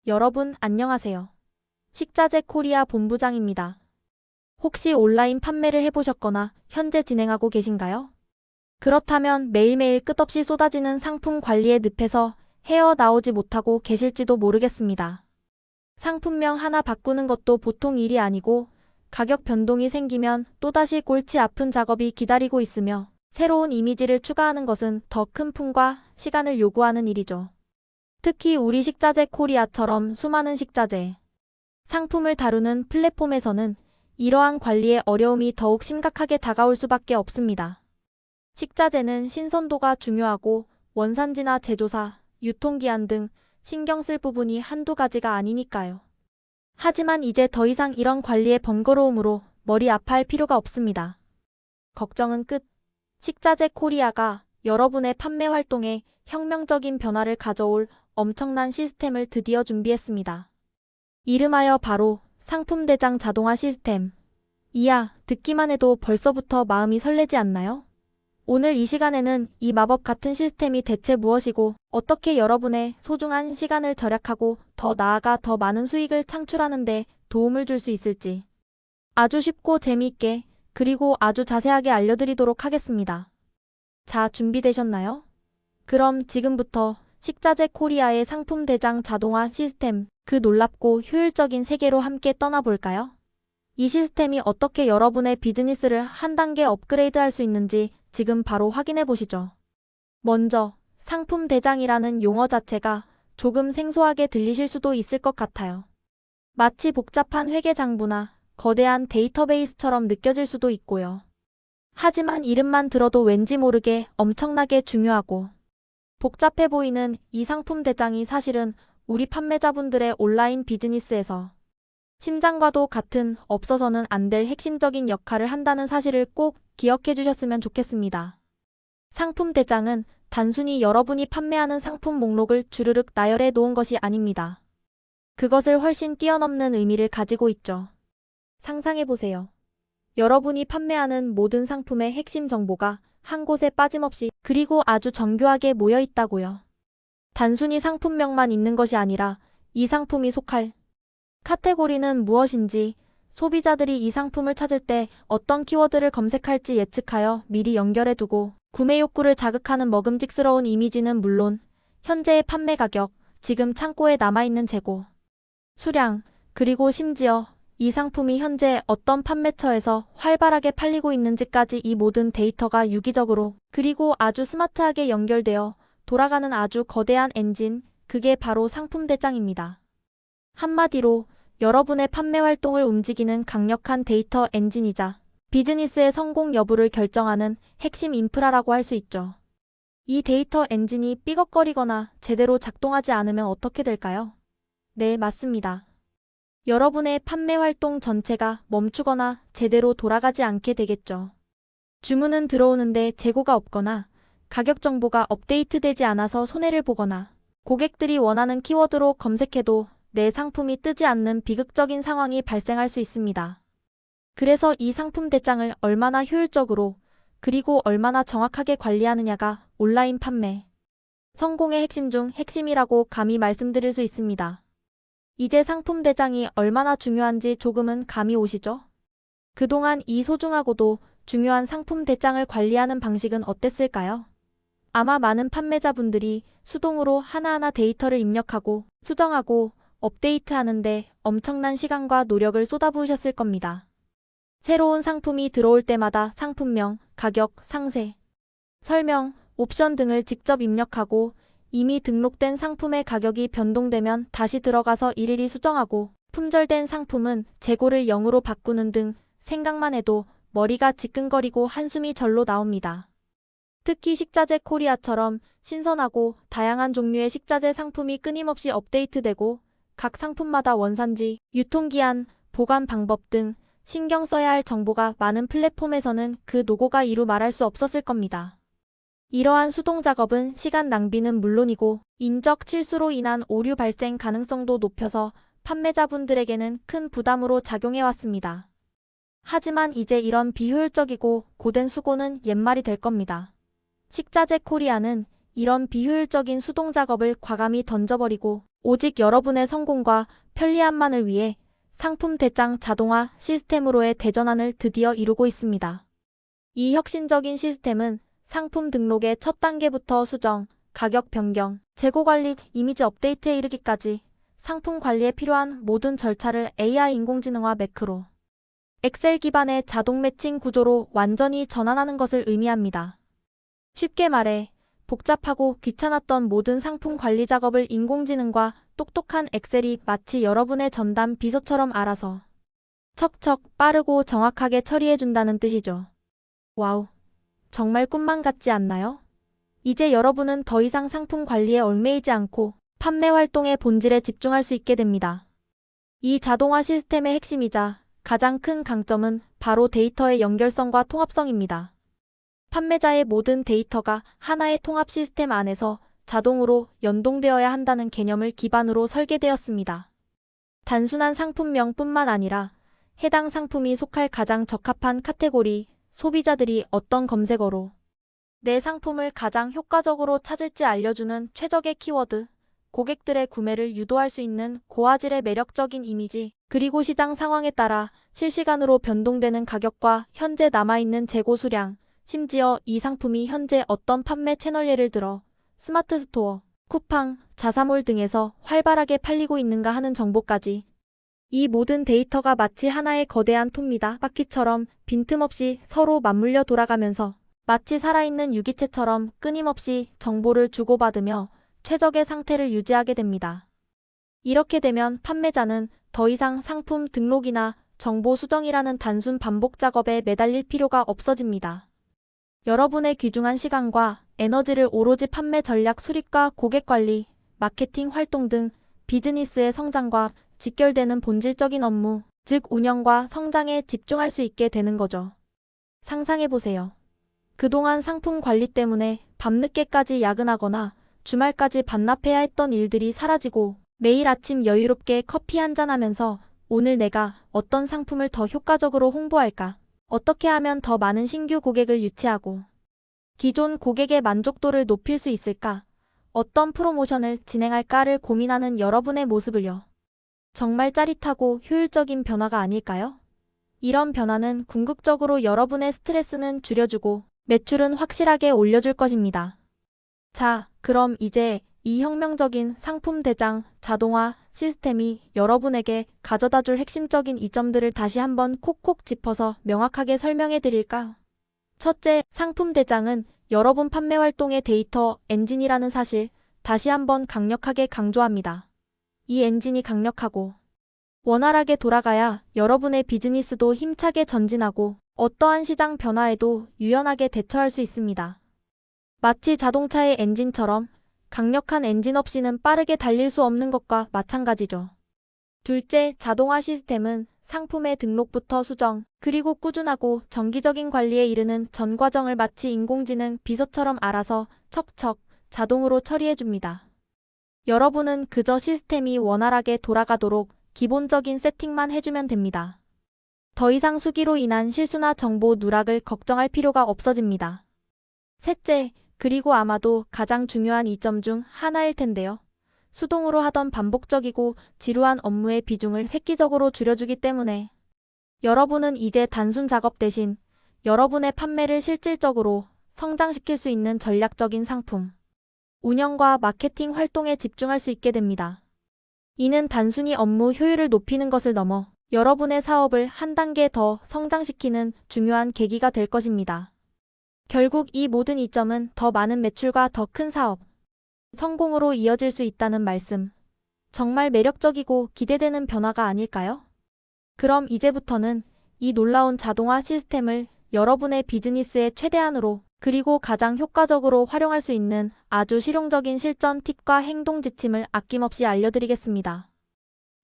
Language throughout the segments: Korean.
여러분 안녕하세요. 식자재 코리아 본부장입니다. 혹시 온라인 판매를 해보셨거나 현재 진행하고 계신가요? 그렇다면 매일매일 끝없이 쏟아지는 상품 관리의 늪에서 헤어나오지 못하고 계실지도 모르겠습니다. 상품명 하나 바꾸는 것도 보통 일이 아니고 가격 변동이 생기면 또다시 골치 아픈 작업이 기다리고 있으며 새로운 이미지를 추가하는 것은 더 큰 품과 시간을 요구하는 일이죠. 특히 우리 식자재 코리아처럼 수많은 식자재 상품을 다루는 플랫폼에서는 이러한 관리의 어려움이 더욱 심각하게 다가올 수밖에 없습니다. 식자재는 신선도가 중요하고 원산지나 제조사, 유통기한 등 신경 쓸 부분이 한두 가지가 아니니까요. 하지만 이제 더 이상 이런 관리의 번거로움으로 머리 아파할 필요가 없습니다. 걱정은 끝. 식자재 코리아가 여러분의 판매 활동에 혁명적인 변화를 가져올 엄청난 시스템을 드디어 준비했습니다. 이름하여 바로 상품 대장 자동화 시스템. 이야, 듣기만 해도 벌써부터 마음이 설레지 않나요? 오늘 이 시간에는 이 마법 같은 시스템이 대체 무엇이고 어떻게 여러분의 소중한 시간을 절약하고 더 나아가 더 많은 수익을 창출하는 데 도움을 줄 수 있을지 아주 쉽고 재미있게 그리고 아주 자세하게 알려드리도록 하겠습니다. 자, 준비되셨나요? 그럼 지금부터 식자재 코리아의 상품 대장 자동화 시스템, 그 놀랍고 효율적인 세계로 함께 떠나볼까요? 이 시스템이 어떻게 여러분의 비즈니스를 한 단계 업그레이드할 수 있는지 지금 바로 확인해 보시죠. 먼저 상품 대장이라는 용어 자체가 조금 생소하게 들리실 수도 있을 것 같아요. 마치 복잡한 회계장부나 거대한 데이터베이스처럼 느껴질 수도 있고요. 하지만 이름만 들어도 왠지 모르게 엄청나게 중요하고 복잡해 보이는 이 상품 대장이 사실은 우리 판매자분들의 온라인 비즈니스에서 심장과도 같은 없어서는 안 될 핵심적인 역할을 한다는 사실을 꼭 기억해 주셨으면 좋겠습니다. 상품 대장은 단순히 여러분이 판매하는 상품 목록을 주르륵 나열해 놓은 것이 아닙니다. 그것을 훨씬 뛰어넘는 의미를 가지고 있죠. 상상해 보세요. 여러분이 판매하는 모든 상품의 핵심 정보가 한 곳에 빠짐없이 그리고 아주 정교하게 모여 있다고요. 단순히 상품명만 있는 것이 아니라 이 상품이 속할 카테고리는 무엇인지, 소비자들이 이 상품을 찾을 때 어떤 키워드를 검색할지 예측하여 미리 연결해두고 구매 욕구를 자극하는 먹음직스러운 이미지는 물론 현재의 판매 가격, 지금 창고에 남아있는 재고, 수량, 그리고 심지어 이 상품이 현재 어떤 판매처에서 활발하게 팔리고 있는지까지 이 모든 데이터가 유기적으로 그리고 아주 스마트하게 연결되어 돌아가는 아주 거대한 엔진, 그게 바로 상품 대장입니다. 한마디로 여러분의 판매 활동을 움직이는 강력한 데이터 엔진이자 비즈니스의 성공 여부를 결정하는 핵심 인프라라고 할 수 있죠. 이 데이터 엔진이 삐걱거리거나 제대로 작동하지 않으면 어떻게 될까요? 네, 맞습니다. 여러분의 판매 활동 전체가 멈추거나 제대로 돌아가지 않게 되겠죠. 주문은 들어오는데 재고가 없거나 가격 정보가 업데이트되지 않아서 손해를 보거나 고객들이 원하는 키워드로 검색해도 내 상품이 뜨지 않는 비극적인 상황이 발생할 수 있습니다. 그래서 이 상품 대장을 얼마나 효율적으로 그리고 얼마나 정확하게 관리하느냐가 온라인 판매 성공의 핵심 중 핵심이라고 감히 말씀드릴 수 있습니다. 이제 상품 대장이 얼마나 중요한지 조금은 감이 오시죠? 그동안 이 소중하고도 중요한 상품 대장을 관리하는 방식은 어땠을까요? 아마 많은 판매자분들이 수동으로 하나하나 데이터를 입력하고 수정하고 업데이트하는데 엄청난 시간과 노력을 쏟아부으셨을 겁니다. 새로운 상품이 들어올 때마다 상품명, 가격, 상세, 설명, 옵션 등을 직접 입력하고 이미 등록된 상품의 가격이 변동되면 다시 들어가서 일일이 수정하고 품절된 상품은 재고를 0으로 바꾸는 등 생각만 해도 머리가 지끈거리고 한숨이 절로 나옵니다. 특히 식자재 코리아처럼 신선하고 다양한 종류의 식자재 상품이 끊임없이 업데이트되고 각 상품마다 원산지, 유통기한, 보관 방법 등 신경 써야 할 정보가 많은 플랫폼에서는 그 노고가 이루 말할 수 없었을 겁니다. 이러한 수동 작업은 시간 낭비는 물론이고 인적 실수로 인한 오류 발생 가능성도 높여서 판매자분들에게는 큰 부담으로 작용해왔습니다. 하지만 이제 이런 비효율적이고 고된 수고는 옛말이 될 겁니다. 식자재 코리아는 이런 비효율적인 수동 작업을 과감히 던져버리고 오직 여러분의 성공과 편리함만을 위해 상품 대장 자동화 시스템으로의 대전환을 드디어 이루고 있습니다. 이 혁신적인 시스템은 상품 등록의 첫 단계부터 수정, 가격 변경, 재고 관리, 이미지 업데이트에 이르기까지 상품 관리에 필요한 모든 절차를 AI 인공지능화 매크로, 엑셀 기반의 자동 매칭 구조로 완전히 전환하는 것을 의미합니다. 쉽게 말해 복잡하고 귀찮았던 모든 상품 관리 작업을 인공지능과 똑똑한 엑셀이 마치 여러분의 전담 비서처럼 알아서 척척 빠르고 정확하게 처리해준다는 뜻이죠. 와우, 정말 꿈만 같지 않나요? 이제 여러분은 더 이상 상품 관리에 얽매이지 않고 판매 활동의 본질에 집중할 수 있게 됩니다. 이 자동화 시스템의 핵심이자 가장 큰 강점은 바로 데이터의 연결성과 통합성입니다. 판매자의 모든 데이터가 하나의 통합 시스템 안에서 자동으로 연동되어야 한다는 개념을 기반으로 설계되었습니다. 단순한 상품명뿐만 아니라 해당 상품이 속할 가장 적합한 카테고리, 소비자들이 어떤 검색어로 내 상품을 가장 효과적으로 찾을지 알려주는 최적의 키워드, 고객들의 구매를 유도할 수 있는 고화질의 매력적인 이미지, 그리고 시장 상황에 따라 실시간으로 변동되는 가격과 현재 남아있는 재고 수량, 심지어 이 상품이 현재 어떤 판매 채널 예를 들어 스마트 스토어, 쿠팡, 자사몰 등에서 활발하게 팔리고 있는가 하는 정보까지. 이 모든 데이터가 마치 하나의 거대한 톱니다 바퀴처럼 빈틈없이 서로 맞물려 돌아가면서 마치 살아있는 유기체처럼 끊임없이 정보를 주고받으며 최적의 상태를 유지하게 됩니다. 이렇게 되면 판매자는 더 이상 상품 등록이나 정보 수정이라는 단순 반복 작업에 매달릴 필요가 없어집니다. 여러분의 귀중한 시간과 에너지를 오로지 판매 전략 수립과 고객 관리, 마케팅 활동 등 비즈니스의 성장과 직결되는 본질적인 업무, 즉 운영과 성장에 집중할 수 있게 되는 거죠. 상상해보세요. 그동안 상품 관리 때문에 밤늦게까지 야근하거나 주말까지 반납해야 했던 일들이 사라지고 매일 아침 여유롭게 커피 한잔 하면서 오늘 내가 어떤 상품을 더 효과적으로 홍보할까? 어떻게 하면 더 많은 신규 고객을 유치하고 기존 고객의 만족도를 높일 수 있을까? 어떤 프로모션을 진행할까를 고민하는 여러분의 모습을요. 정말 짜릿하고 효율적인 변화가 아닐까요? 이런 변화는 궁극적으로 여러분의 스트레스는 줄여주고 매출은 확실하게 올려줄 것입니다. 자, 그럼 이제 이 혁명적인 상품 대장 자동화 시스템이 여러분에게 가져다줄 핵심적인 이점들을 다시 한번 콕콕 짚어서 명확하게 설명해 드릴까요? 첫째, 상품 대장은 여러분 판매 활동의 데이터 엔진이라는 사실 다시 한번 강력하게 강조합니다. 이 엔진이 강력하고 원활하게 돌아가야 여러분의 비즈니스도 힘차게 전진하고 어떠한 시장 변화에도 유연하게 대처할 수 있습니다. 마치 자동차의 엔진처럼 강력한 엔진 없이는 빠르게 달릴 수 없는 것과 마찬가지죠. 둘째, 자동화 시스템은 상품의 등록부터 수정, 그리고 꾸준하고 정기적인 관리에 이르는 전 과정을 마치 인공지능 비서처럼 알아서 척척 자동으로 처리해줍니다. 여러분은 그저 시스템이 원활하게 돌아가도록 기본적인 세팅만 해주면 됩니다. 더 이상 수기로 인한 실수나 정보 누락을 걱정할 필요가 없어집니다. 셋째, 그리고 아마도 가장 중요한 이점 중 하나일 텐데요. 수동으로 하던 반복적이고 지루한 업무의 비중을 획기적으로 줄여주기 때문에 여러분은 이제 단순 작업 대신 여러분의 판매를 실질적으로 성장시킬 수 있는 전략적인 상품, 운영과 마케팅 활동에 집중할 수 있게 됩니다. 이는 단순히 업무 효율을 높이는 것을 넘어 여러분의 사업을 한 단계 더 성장시키는 중요한 계기가 될 것입니다. 결국 이 모든 이점은 더 많은 매출과 더 큰 사업, 성공으로 이어질 수 있다는 말씀. 정말 매력적이고 기대되는 변화가 아닐까요? 그럼 이제부터는 이 놀라운 자동화 시스템을 여러분의 비즈니스의 최대한으로 그리고 가장 효과적으로 활용할 수 있는 아주 실용적인 실전 팁과 행동 지침을 아낌없이 알려드리겠습니다.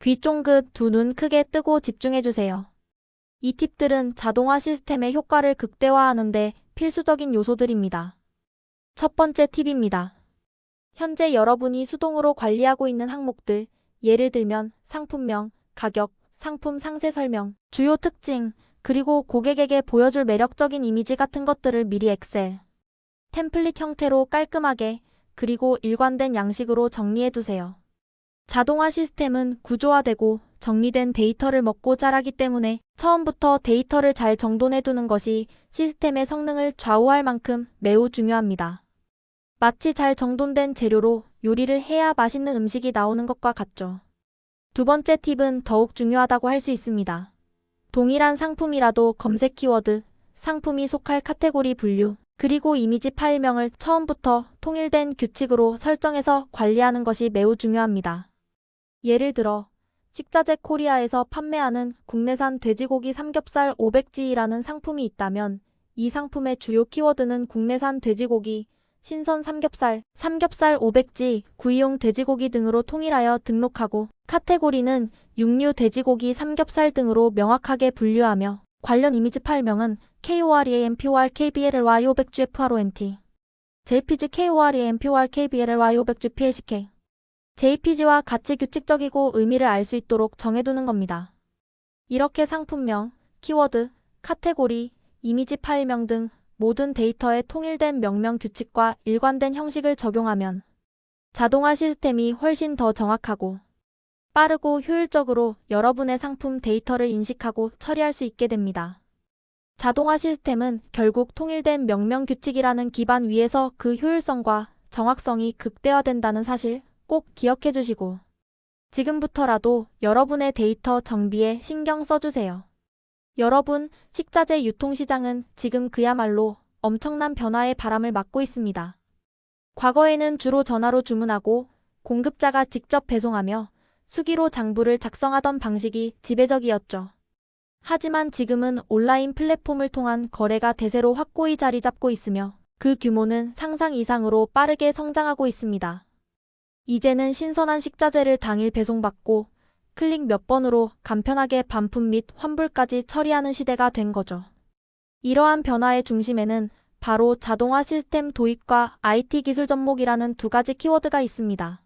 귀 쫑긋 두 눈 크게 뜨고 집중해주세요. 이 팁들은 자동화 시스템의 효과를 극대화하는 데 필수적인 요소들입니다. 첫 번째 팁입니다. 현재 여러분이 수동으로 관리하고 있는 항목들, 예를 들면 상품명, 가격, 상품 상세 설명, 주요 특징, 그리고 고객에게 보여줄 매력적인 이미지 같은 것들을 미리 엑셀, 템플릿 형태로 깔끔하게, 그리고 일관된 양식으로 정리해두세요. 자동화 시스템은 구조화되고 정리된 데이터를 먹고 자라기 때문에 처음부터 데이터를 잘 정돈해두는 것이 시스템의 성능을 좌우할 만큼 매우 중요합니다. 마치 잘 정돈된 재료로 요리를 해야 맛있는 음식이 나오는 것과 같죠. 두 번째 팁은 더욱 중요하다고 할 수 있습니다. 동일한 상품이라도 검색 키워드, 상품이 속할 카테고리 분류, 그리고 이미지 파일명을 처음부터 통일된 규칙으로 설정해서 관리하는 것이 매우 중요합니다. 예를 들어 식자재 코리아에서 판매하는 국내산 돼지고기 삼겹살 500G라는 상품이 있다면 이 상품의 주요 키워드는 국내산 돼지고기, 신선 삼겹살, 삼겹살 500G, 구이용 돼지고기 등으로 통일하여 등록하고 카테고리는 육류 돼지고기 삼겹살 등으로 명확하게 분류하며 관련 이미지 파일명은 KOREAMPOR KBLLY 500G FRONT JPG KOREAMPOR KBLLY 500G PLCK JPG와 같이 규칙적이고 의미를 알 수 있도록 정해두는 겁니다. 이렇게 상품명, 키워드, 카테고리, 이미지 파일명 등 모든 데이터에 통일된 명명 규칙과 일관된 형식을 적용하면 자동화 시스템이 훨씬 더 정확하고 빠르고 효율적으로 여러분의 상품 데이터를 인식하고 처리할 수 있게 됩니다. 자동화 시스템은 결국 통일된 명명 규칙이라는 기반 위에서 그 효율성과 정확성이 극대화된다는 사실 꼭 기억해 주시고 지금부터라도 여러분의 데이터 정비에 신경 써주세요. 여러분, 식자재 유통시장은 지금 그야말로 엄청난 변화의 바람을 맞고 있습니다. 과거에는 주로 전화로 주문하고 공급자가 직접 배송하며 수기로 장부를 작성하던 방식이 지배적이었죠. 하지만 지금은 온라인 플랫폼을 통한 거래가 대세로 확고히 자리 잡고 있으며 그 규모는 상상 이상으로 빠르게 성장하고 있습니다. 이제는 신선한 식자재를 당일 배송받고 클릭 몇 번으로 간편하게 반품 및 환불까지 처리하는 시대가 된 거죠. 이러한 변화의 중심에는 바로 자동화 시스템 도입과 IT 기술 접목이라는 두 가지 키워드가 있습니다.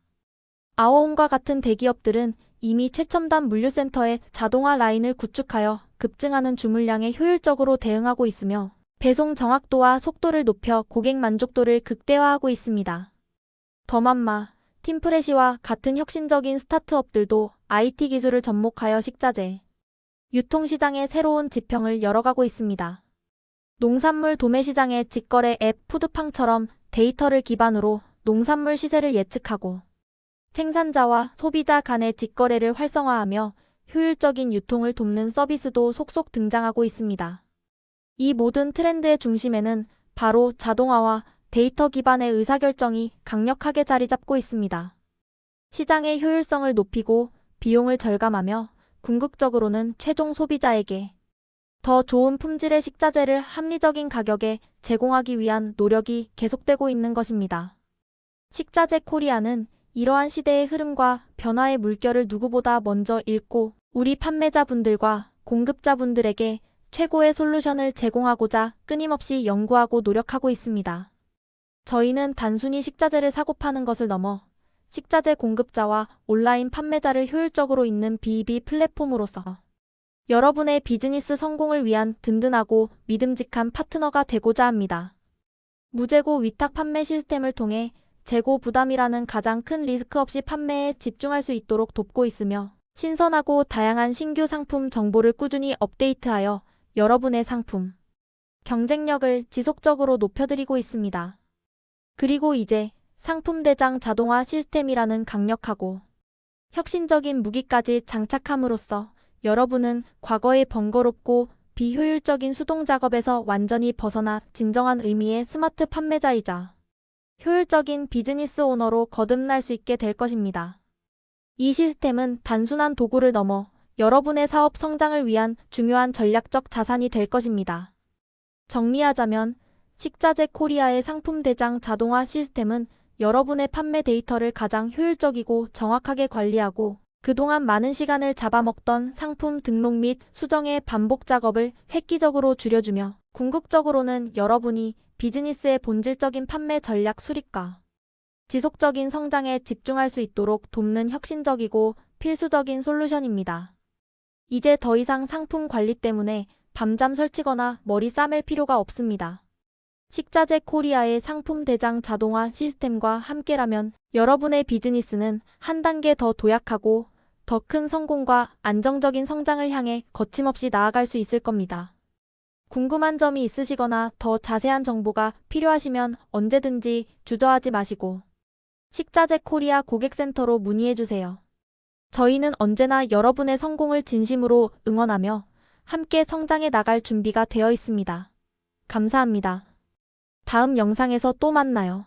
아워온과 같은 대기업들은 이미 최첨단 물류센터에 자동화 라인을 구축하여 급증하는 주물량에 효율적으로 대응하고 있으며 배송 정확도와 속도를 높여 고객 만족도를 극대화하고 있습니다. 더만마, 팀프레시와 같은 혁신적인 스타트업들도 IT 기술을 접목하여 식자재 유통시장의 새로운 지평을 열어가고 있습니다. 농산물 도매시장의 직거래 앱 푸드팡처럼 데이터를 기반으로 농산물 시세를 예측하고 생산자와 소비자 간의 직거래를 활성화하며 효율적인 유통을 돕는 서비스도 속속 등장하고 있습니다. 이 모든 트렌드의 중심에는 바로 자동화와 데이터 기반의 의사결정이 강력하게 자리 잡고 있습니다. 시장의 효율성을 높이고 비용을 절감하며 궁극적으로는 최종 소비자에게 더 좋은 품질의 식자재를 합리적인 가격에 제공하기 위한 노력이 계속되고 있는 것입니다. 식자재 코리아는 이러한 시대의 흐름과 변화의 물결을 누구보다 먼저 읽고 우리 판매자분들과 공급자분들에게 최고의 솔루션을 제공하고자 끊임없이 연구하고 노력하고 있습니다. 저희는 단순히 식자재를 사고 파는 것을 넘어 식자재 공급자와 온라인 판매자를 효율적으로 잇는 B2B 플랫폼으로서 여러분의 비즈니스 성공을 위한 든든하고 믿음직한 파트너가 되고자 합니다. 무재고 위탁 판매 시스템을 통해 재고 부담이라는 가장 큰 리스크 없이 판매에 집중할 수 있도록 돕고 있으며 신선하고 다양한 신규 상품 정보를 꾸준히 업데이트하여 여러분의 상품 경쟁력을 지속적으로 높여드리고 있습니다. 그리고 이제 상품 대장 자동화 시스템이라는 강력하고 혁신적인 무기까지 장착함으로써 여러분은 과거의 번거롭고 비효율적인 수동 작업에서 완전히 벗어나 진정한 의미의 스마트 판매자이자 효율적인 비즈니스 오너로 거듭날 수 있게 될 것입니다. 이 시스템은 단순한 도구를 넘어 여러분의 사업 성장을 위한 중요한 전략적 자산이 될 것입니다. 정리하자면 식자재 코리아의 상품 대장 자동화 시스템은 여러분의 판매 데이터를 가장 효율적이고 정확하게 관리하고 그동안 많은 시간을 잡아먹던 상품 등록 및 수정의 반복 작업을 획기적으로 줄여주며 궁극적으로는 여러분이 비즈니스의 본질적인 판매 전략 수립과 지속적인 성장에 집중할 수 있도록 돕는 혁신적이고 필수적인 솔루션입니다. 이제 더 이상 상품 관리 때문에 밤잠 설치거나 머리 싸맬 필요가 없습니다. 식자재 코리아의 상품 대장 자동화 시스템과 함께라면 여러분의 비즈니스는 한 단계 더 도약하고 더 큰 성공과 안정적인 성장을 향해 거침없이 나아갈 수 있을 겁니다. 궁금한 점이 있으시거나 더 자세한 정보가 필요하시면 언제든지 주저하지 마시고 식자재 코리아 고객센터로 문의해주세요. 저희는 언제나 여러분의 성공을 진심으로 응원하며 함께 성장해 나갈 준비가 되어 있습니다. 감사합니다. 다음 영상에서 또 만나요.